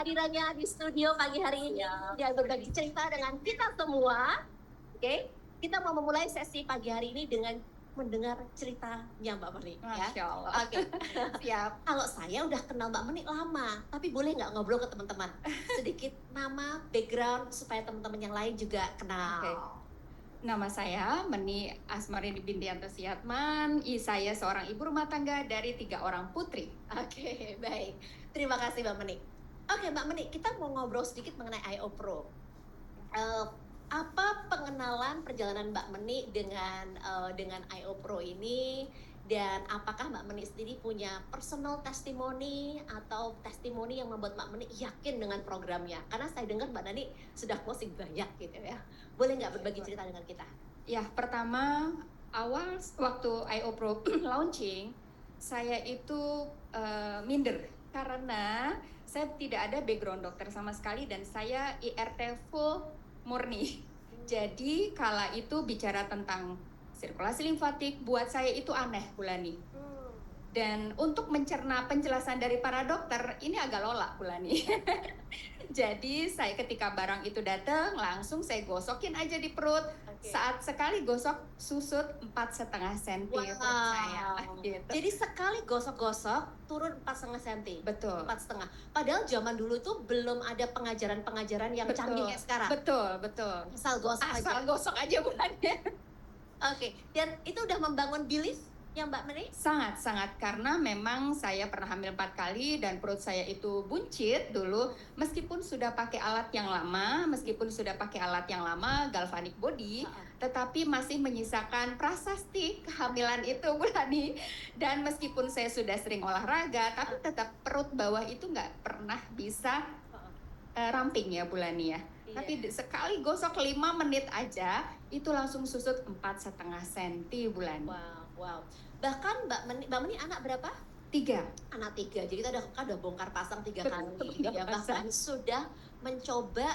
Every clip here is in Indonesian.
Hadirannya di studio pagi hari ini dan berbagi cerita dengan kita semua. Oke, kita mau memulai sesi pagi hari ini dengan mendengar ceritanya Mbak Meni. Masya Allah. Oke. Siap. Kalau saya udah kenal Mbak Meni lama, tapi boleh nggak ngobrol ke teman-teman? Sedikit nama, background supaya teman-teman yang lain juga kenal. Oke. Nama saya Meni Asmarini binti Antosiatman. Saya seorang ibu rumah tangga dari 3 orang putri. Oke, baik. Terima kasih Mbak Meni. Oke Mbak Meni, kita mau ngobrol sedikit mengenai IO Pro. Apa pengenalan perjalanan Mbak Meni dengan IO Pro ini, dan apakah Mbak Meni sendiri punya personal testimoni atau testimoni yang membuat Mbak Meni yakin dengan programnya? Karena saya dengar Mbak Meni sudah closing banyak gitu ya. Boleh nggak berbagi cerita dengan kita? Ya, pertama awal waktu IO Pro launching, saya itu minder karena saya tidak ada background dokter sama sekali dan saya IRT full murni. Jadi kala itu bicara tentang sirkulasi limfatik buat saya itu aneh, Bulani. Dan untuk mencerna penjelasan dari para dokter ini agak lola, Bulani. Jadi saya ketika barang itu datang langsung saya gosokin aja di perut. Saat sekali gosok susut 4,5 cm perut saya. Gitu. Jadi sekali gosok-gosok turun 4,5 cm. Betul. 4,5. Padahal zaman dulu tuh belum ada pengajaran-pengajaran yang canggih kayak sekarang. Betul. Asal gosok aja bukannya. Oke. Dan itu udah membangun belief yang Mbak Meni? Sangat karena memang saya pernah hamil 4 kali dan perut saya itu buncit dulu meskipun sudah pakai alat yang lama, galvanic body, tetapi masih menyisakan prasasti kehamilan itu Bulani. Dan meskipun saya sudah sering olahraga tapi tetap perut bawah itu nggak pernah bisa ramping ya Bulani ya. Tapi sekali gosok 5 menit aja itu langsung susut 4,5 cm Bulani. Wow. Bahkan Mbak Meni anak berapa? 3. Anak 3. Jadi kita udah bongkar pasang 3 kali. Ya, bahkan sudah mencoba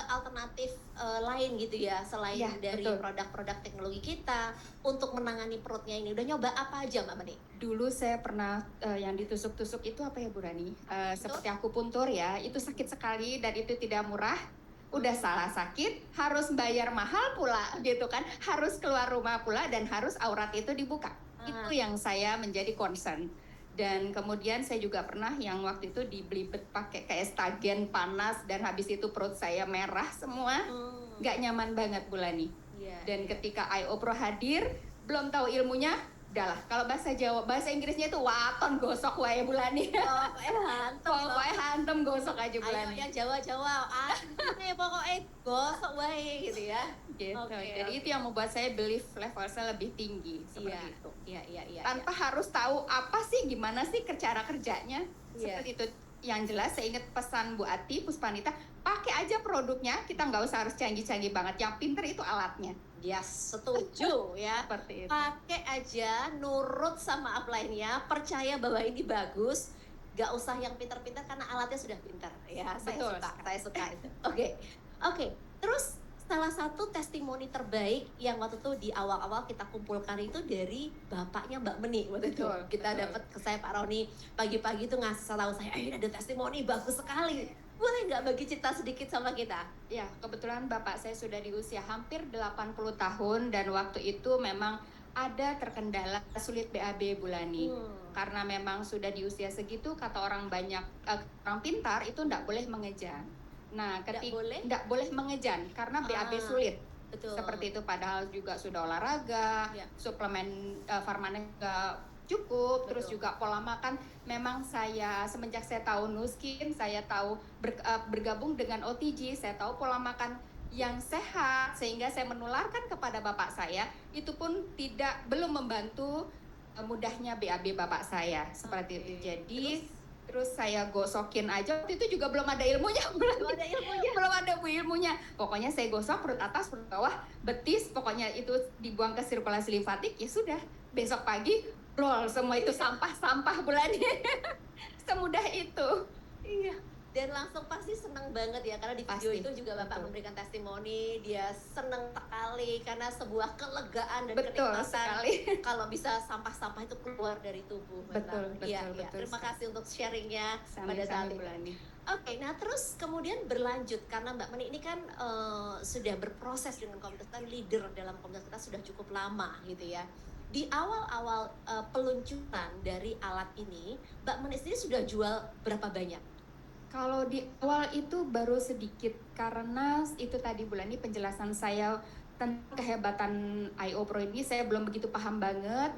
alternatif lain gitu ya, selain dari produk-produk teknologi kita untuk menangani perutnya ini. Udah nyoba apa aja Mbak Meni? Dulu saya pernah yang ditusuk-tusuk itu apa ya Bu Rani? Seperti akupuntur ya, itu sakit sekali dan itu tidak murah. Udah salah sakit, harus bayar mahal pula gitu kan, harus keluar rumah pula dan harus aurat itu dibuka. Itu yang saya menjadi concern. Dan kemudian saya juga pernah yang waktu itu dibelibet pakai kayak stagen panas dan habis itu perut saya merah semua. Nggak nyaman banget Bulani. Dan ketika IO Pro hadir, belum tahu ilmunya, udahlah, kalau bahasa Inggrisnya itu waton gosok wae Bulani. Pokoknya hantem gosok aja Bulani. Ayo yang Jawa-Jawa, pokoknya gosok wae gitu ya. Gitu. Jadi itu yang membuat saya belief level saya lebih tinggi seperti itu. Iya. Tanpa harus tahu apa sih, gimana sih cara kerjanya. Seperti itu. Yang jelas saya ingat pesan Bu Ati Puspanita, pakai aja produknya, kita nggak usah harus canggih-canggih banget. Yang pinter itu alatnya. Yes, setuju ya. Seperti itu. Pakai aja, nurut sama upline-nya, percaya bahwa ini bagus. Gak usah yang pintar-pintar karena alatnya sudah pintar ya. Saya suka itu. Oke. Terus salah satu testimoni terbaik yang waktu itu di awal-awal kita kumpulkan itu dari bapaknya Mbak Meni waktu itu. Kita dapat ke saya Pak Roni pagi-pagi itu ngasih tahu saya, ada testimoni bagus sekali. Boleh nggak bagi cerita sedikit sama kita? Ya, kebetulan bapak saya sudah di usia hampir 80 tahun dan waktu itu memang ada terkendala sulit BAB Bulani. Karena memang sudah di usia segitu, kata orang orang pintar itu enggak boleh mengejan. Nah, enggak boleh mengejan karena BAB sulit. Betul. Seperti itu, padahal juga sudah olahraga, suplemen farmanya enggak cukup. Betul. Terus juga pola makan, memang saya semenjak saya tahu Nuskin, saya tahu bergabung dengan OTG, saya tahu pola makan yang sehat sehingga saya menularkan kepada bapak saya, itu pun belum membantu mudahnya BAB bapak saya seperti itu. Jadi terus saya gosokin aja, waktu itu juga belum ada ilmunya. Pokoknya saya gosok perut atas, perut bawah, betis, pokoknya itu dibuang ke sirkulasi limfatik, ya sudah. Besok pagi roll semua itu sampah Bulani. Semudah itu. Iya. Dan Dan langsung pasti senang banget ya, karena di video Pasti, itu juga Bapak betul. memberikan testimoni, dia senang sekali karena sebuah kelegaan dan Betul kenikmatan sekali. kalau bisa sampah-sampah itu keluar dari tubuh. Betul, Iya, betul, iya. betul Terima sekali. kasih untuk sharingnya pada saat Sami-sami itu. Bu Lani. Oke, nah terus kemudian berlanjut karena Mbak Meni ini kan sudah berproses dengan komunitas dan leader dalam komunitas kita sudah cukup lama gitu ya. Di awal-awal peluncuran dari alat ini, Mbak Meni sendiri sudah jual berapa banyak? Kalau di awal itu baru sedikit karena itu tadi Bu Lani penjelasan saya tentang kehebatan IO Pro ini saya belum begitu paham banget.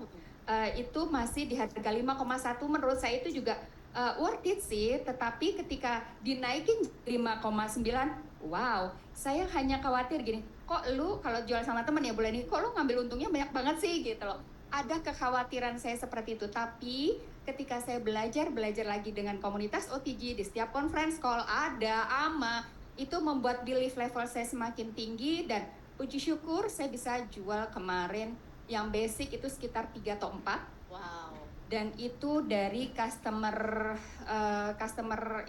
Itu masih di harga 5,1 menurut saya itu juga worth it sih, tetapi ketika dinaikin 5,9, wow, saya hanya khawatir gini, kok lu kalau jual sama temen ya Bu Lani, kok lu ngambil untungnya banyak banget sih gitu loh. Ada kekhawatiran saya seperti itu, tapi ketika saya belajar lagi dengan komunitas OTG di setiap conference call ada AMA, itu membuat belief level saya semakin tinggi dan puji syukur saya bisa jual kemarin yang basic itu sekitar 3 atau 4. Wow. Dan itu dari customer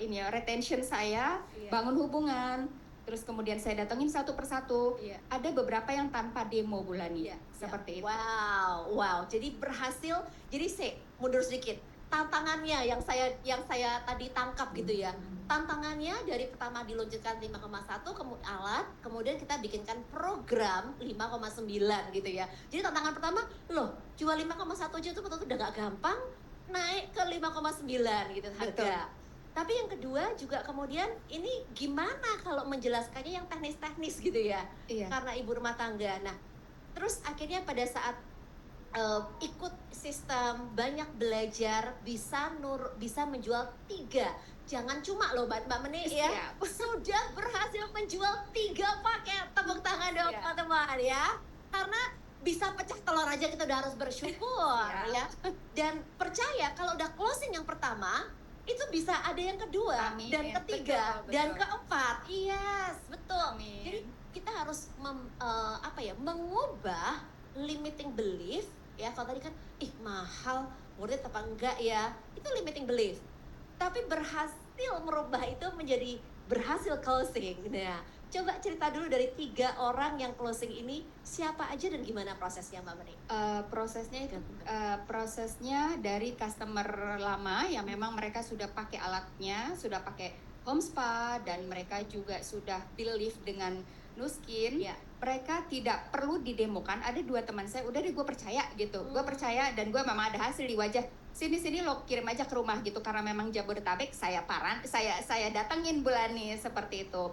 ini ya, retention saya, bangun hubungan. Terus kemudian saya datengin satu persatu. Ada beberapa yang tanpa demo Bu Lani. Seperti itu. Wow. Jadi berhasil. Jadi saya mundur sedikit. Tantangannya yang saya tadi tangkap gitu ya. Tantangannya dari pertama diluncurkan 5,1 alat, kemudian kita bikinkan program 5,9 gitu ya. Jadi tantangan pertama, loh, jual 5,1 aja itu betul-betul udah gak gampang, naik ke 5,9 gitu harga. Betul. Tapi yang kedua juga kemudian ini gimana kalau menjelaskannya yang teknis-teknis gitu ya. Iya. Karena ibu rumah tangga. Nah, terus akhirnya pada saat ikut sistem, banyak belajar, bisa menjual 3. Jangan cuma loh Mbak Meni ya, sudah berhasil menjual 3 paket. Tepuk tangan dong teman-teman ya. Karena bisa pecah telur aja kita udah harus bersyukur ya. Dan percaya kalau udah closing yang pertama, itu bisa ada yang kedua. Amin. Dan ketiga, betul. Dan keempat. Yes, betul. Amin. Jadi kita harus mengubah limiting belief ya. Kalau tadi kan mahal, worth it apa enggak ya, itu limiting belief. Tapi berhasil merubah itu menjadi berhasil closing. Nah, coba cerita dulu dari 3 orang yang closing ini, siapa aja dan gimana prosesnya Mbak Meni? Prosesnya dari customer lama yang memang mereka sudah pakai alatnya, sudah pakai home spa dan mereka juga sudah believe dengan Nuskin. Mereka tidak perlu didemokan. Ada 2 teman saya, udah deh gue percaya gitu. Gue percaya dan gue memang ada hasil di wajah. Sini lo kirim aja ke rumah gitu, karena memang Jabodetabek saya datengin Bu Lani seperti itu.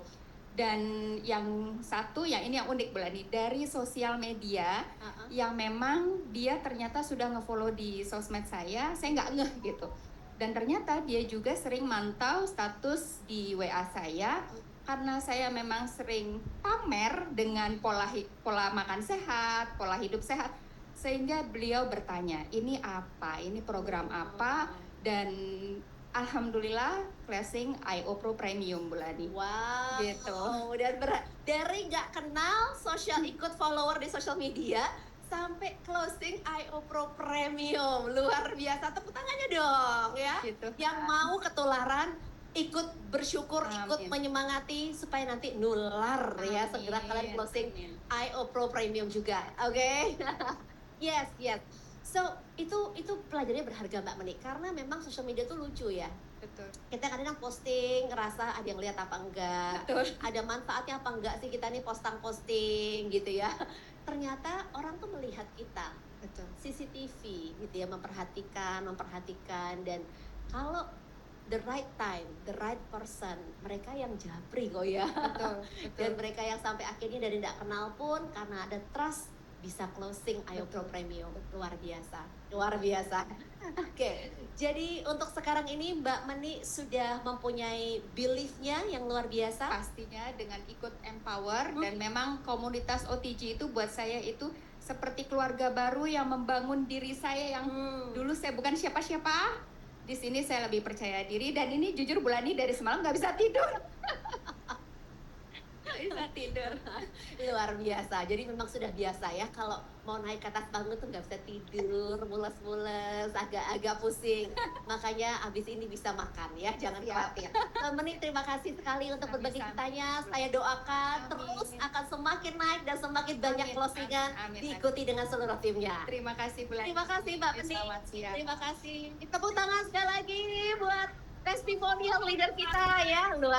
Dan yang satu, yang ini yang unik Bu Lani, dari sosial media yang memang dia ternyata sudah nge-follow di sosmed saya nggak ngeh gitu. Dan ternyata dia juga sering mantau status di WA saya, karena saya memang sering pamer dengan pola makan sehat, pola hidup sehat, sehingga beliau bertanya, ini apa, ini program apa, dan alhamdulillah closing IO Pro Premium Bu Lani. Wow. Gitu. Dan dari nggak kenal ikut follower di sosial media sampai closing IO Pro Premium, luar biasa. Tepuk tangannya dong ya. Gitu. Yang mau ketularan, ikut bersyukur, ikut menyemangati supaya nanti nular ya, segera kalian closing IO Pro Premium juga. Oke. Yes. So itu pelajarannya berharga Mbak Meni, karena memang sosial media tuh lucu ya. Betul. Kita kadang posting ngerasa ada yang lihat apa enggak, ada manfaatnya apa enggak sih kita nih posting gitu ya. Ternyata orang tuh melihat kita. Betul. CCTV gitu ya, memperhatikan dan kalau the right time, the right person, mereka yang japri kok ya. Betul. Dan mereka yang sampai akhirnya dari tidak kenal pun karena ada trust bisa closing IO Pro Premium. Luar biasa. Oke, jadi untuk sekarang ini Mbak Meni sudah mempunyai belief-nya yang luar biasa. Pastinya dengan ikut empower dan memang komunitas OTG itu buat saya itu seperti keluarga baru yang membangun diri saya yang dulu saya bukan siapa-siapa. Di sini saya lebih percaya diri dan ini jujur Bu Lani dari semalam nggak bisa tidur. bisa tidur. Luar biasa. Jadi memang sudah biasa ya kalau mau naik ke atas panggung tuh nggak bisa tidur, mules-mules, agak-agak pusing. Makanya abis ini bisa makan ya, jangan khawatir. Menik, terima kasih sekali untuk berbagi ceritanya. Saya doakan terus akan semakin naik dan semakin banyak closingan diikuti dengan seluruh timnya. Terima kasih Bulan. Terima kasih Mbak Menik. Selamat siang. Terima kasih. Tepuk tangan sekali lagi buat testimonial leader kita ya. Luar